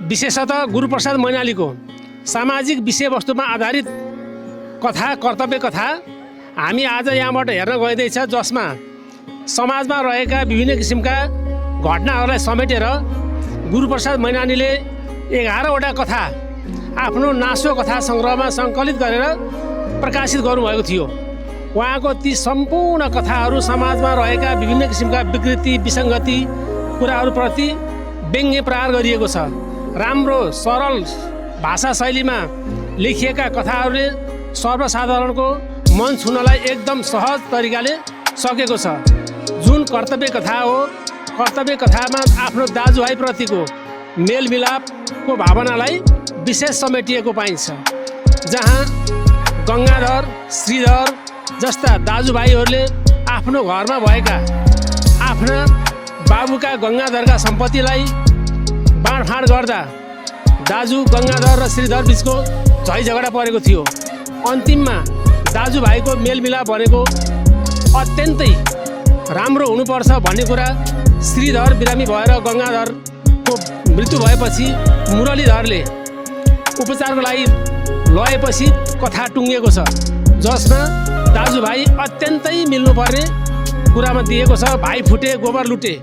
विशेषतः गुरुप्रसाद मैनालीको सामाजिक विषयवस्तुमा आधारित कथा कर्तव्य कथा हामी आज यहाँबाट हेर्न गइँदैछ, जसमा समाजमा रहेका विभिन्न किसिमका घटनाहरूलाई समेटेर गुरुप्रसाद मैनालीले 11वटा कथा आफ्नो नासो कथा सङ्ग्रहमा सङ्कलित गरेर प्रकाशित गर्नुभएको थियो। उहाँको ती सम्पूर्ण कथाहरू समाजमा रहेका विभिन्न किसिमका विकृति विसङ्गति कुराहरूप्रति व्यङ्ग्य प्रहार गरिएको छ। राम्रो सरल भाषा शैलीमा लेखिएका कथाहरूले सर्वसाधारणको मन छुनलाई एकदम सहज तरिकाले सकेको छ। जुन कर्तव्य कथा हो, कर्तव्य कथामा आफ्नो दाजुभाइप्रतिको मेलमिलापको भावनालाई विशेष समेटिएको पाइन्छ, जहाँ गङ्गाधर श्रीधर जस्ता दाजुभाइहरूले आफ्नो घरमा भएका आफ्ना बाबुका गङ्गाधरका सम्पत्तिलाई बाँडफाँड गर्दा दाजु गङ्गाधर र श्रीधर बिचको झैझगडा परेको थियो। अन्तिममा दाजुभाइको मेलमिलाप भनेको अत्यन्तै राम्रो हुनुपर्छ भन्ने कुरा श्रीधर बिरामी भएर गङ्गाधरको मृत्यु भएपछि मुरलीधरले उपचारको लागि लगेपछि कथा टुङ्गिएको छ, जसमा दाजुभाइ अत्यन्तै मिल्नुपर्ने कुरामा दिएको छ। भाइ फुटे गोबर लुटे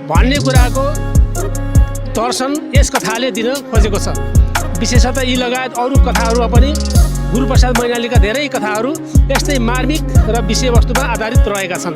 भन्ने कुराको दर्शन यस कथाले दिन खोजेको छ। विशेषतः यी लगायत अरू कथाहरूमा पनि गुरुप्रसाद मैनालीका धेरै कथाहरू यस्तै मार्मिक र विषयवस्तुमा आधारित रहेका छन्।